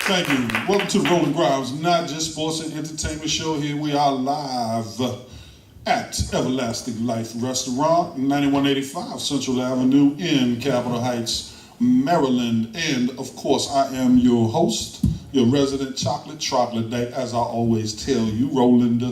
Thank you. Welcome to the ROLAND GRIMES, not just sports and entertainment show. Here we are live at Everlasting Life Restaurant, 9185 Central Avenue in Capitol Heights, Maryland. And of course, I am your host, your resident chocolate troglodyte, as I always tell you, Roland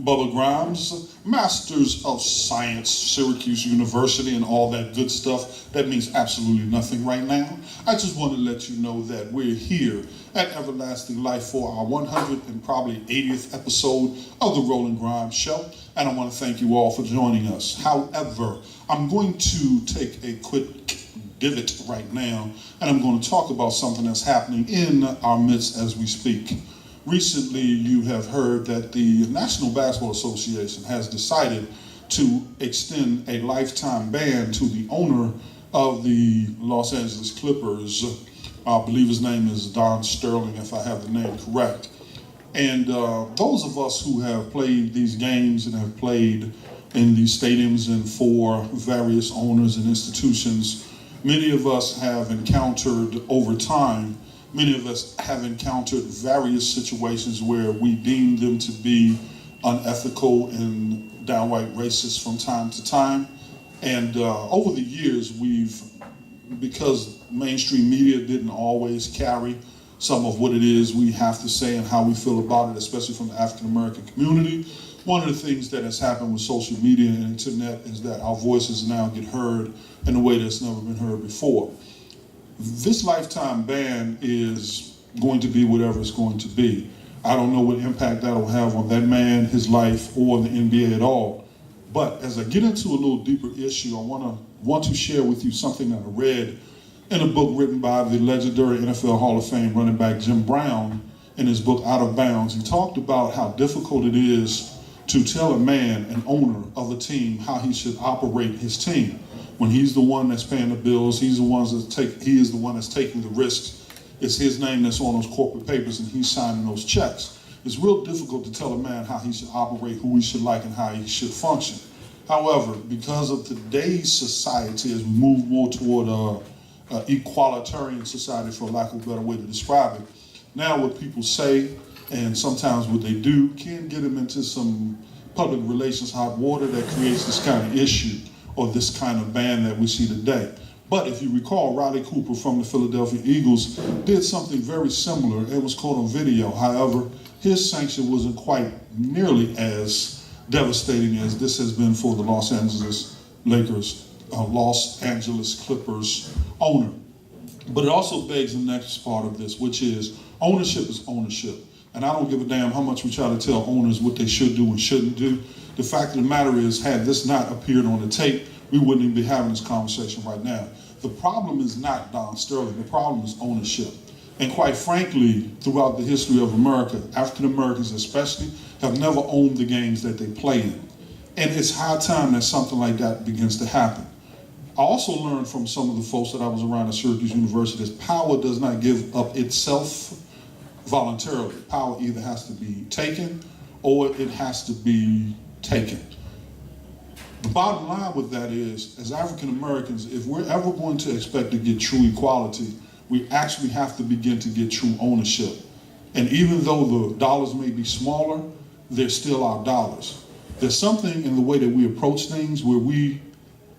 Bubba Grimes, Masters of Science, Syracuse University, and all that good stuff. That means absolutely nothing right now. I just want to let you know that we're here at Everlasting Life for our 100 and probably 80th episode of the ROLAND GRIMES Show, and I want to thank you all for joining us. However, I'm going to take a quick divot right now, and I'm going to talk about something that's happening in our midst as we speak. Recently, you have heard that the National Basketball Association has decided to extend a lifetime ban to the owner of the Los Angeles Clippers. I believe his name is Don Sterling, if I have the name correct. And those of us who have played these games and have played in these stadiums and for various owners and institutions, many of us have encountered over time, many of us have encountered various situations where we deem them to be unethical and downright racist from time to time. And over the years, because mainstream media didn't always carry some of what it is we have to say and how we feel about it, especially from the African American community, one of the things that has happened with social media and internet is that our voices now get heard in a way that's never been heard before. This lifetime ban is going to be whatever it's going to be. I don't know what impact that will have on that man, his life, or the NBA at all. But as I get into a little deeper issue, I want to share with you something that I read in a book written by the legendary NFL Hall of Fame running back Jim Brown in his book Out of Bounds. He talked about how difficult it is to tell a man, an owner of a team, how he should operate his team. When he's the one that's paying the bills, he is the one that's taking the risks. It's his name that's on those corporate papers and he's signing those checks. It's real difficult to tell a man how he should operate, who he should like, and how he should function. However, because of today's society as we move more toward equalitarian society, for lack of a better way to describe it, now what people say and sometimes what they do can get them into some public relations hot water that creates this kind of issue or this kind of ban that we see today. But if you recall, Riley Cooper from the Philadelphia Eagles did something very similar. It was caught on video. However, his sanction wasn't quite nearly as devastating as this has been for the Los Angeles Clippers owner. But it also begs the next part of this, which is ownership is ownership. And I don't give a damn how much we try to tell owners what they should do and shouldn't do. The fact of the matter is, had this not appeared on the tape, we wouldn't even be having this conversation right now. The problem is not Don Sterling, the problem is ownership. And quite frankly, throughout the history of America, African Americans especially, have never owned the games that they play in. And it's high time that something like that begins to happen. I also learned from some of the folks that I was around at Syracuse University that power does not give up itself voluntarily. Power either has to be taken or it has to be taken. The bottom line with that is, as African Americans, if we're ever going to expect to get true equality, we actually have to begin to get true ownership. And even though the dollars may be smaller, they're still our dollars. There's something in the way that we approach things where we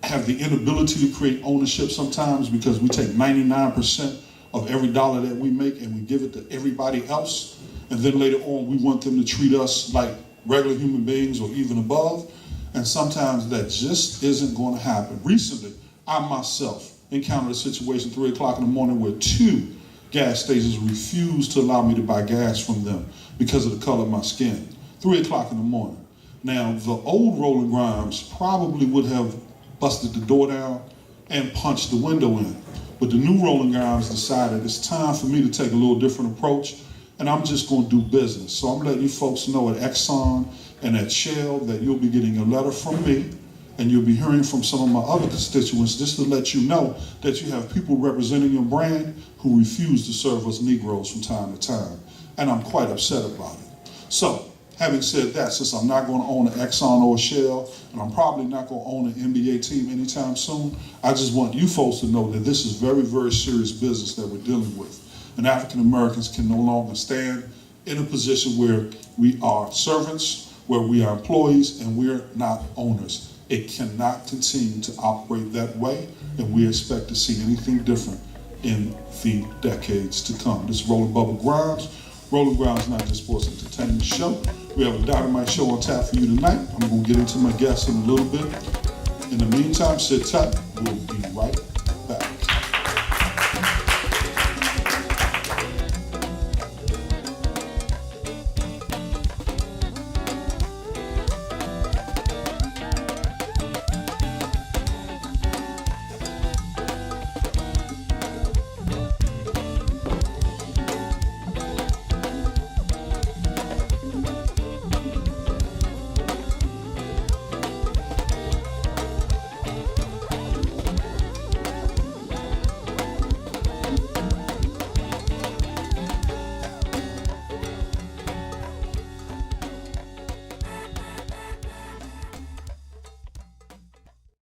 have the inability to create ownership sometimes because we take 99% of every dollar that we make and we give it to everybody else. And then later on, we want them to treat us like regular human beings or even above. And sometimes that just isn't going to happen. Recently, I myself encountered a situation 3 o'clock in the morning where 2 gas stations refused to allow me to buy gas from them because of the color of my skin. 3 o'clock in the morning. Now, the old ROLAND GRIMES probably would have busted the door down and punched the window in. But the new ROLAND GRIMES decided it's time for me to take a little different approach, and I'm just going to do business. So I'm letting you folks know at Exxon and at Shell that you'll be getting a letter from me, and you'll be hearing from some of my other constituents just to let you know that you have people representing your brand who refuse to serve us Negroes from time to time. And I'm quite upset about it. So, having said that, since I'm not going to own an Exxon or a Shell, and I'm probably not going to own an NBA team anytime soon, I just want you folks to know that this is very, very serious business that we're dealing with. and African Americans can no longer stand in a position where we are servants, where we are employees, and we're not owners. It cannot continue to operate that way, and we expect to see anything different in the decades to come. This is Roland Bubba Grimes. Roland Grimes, not just sports entertainment show. We have a dynamite show on tap for you tonight. I'm going to get into my guests in a little bit. In the meantime, sit tight. We'll be right back.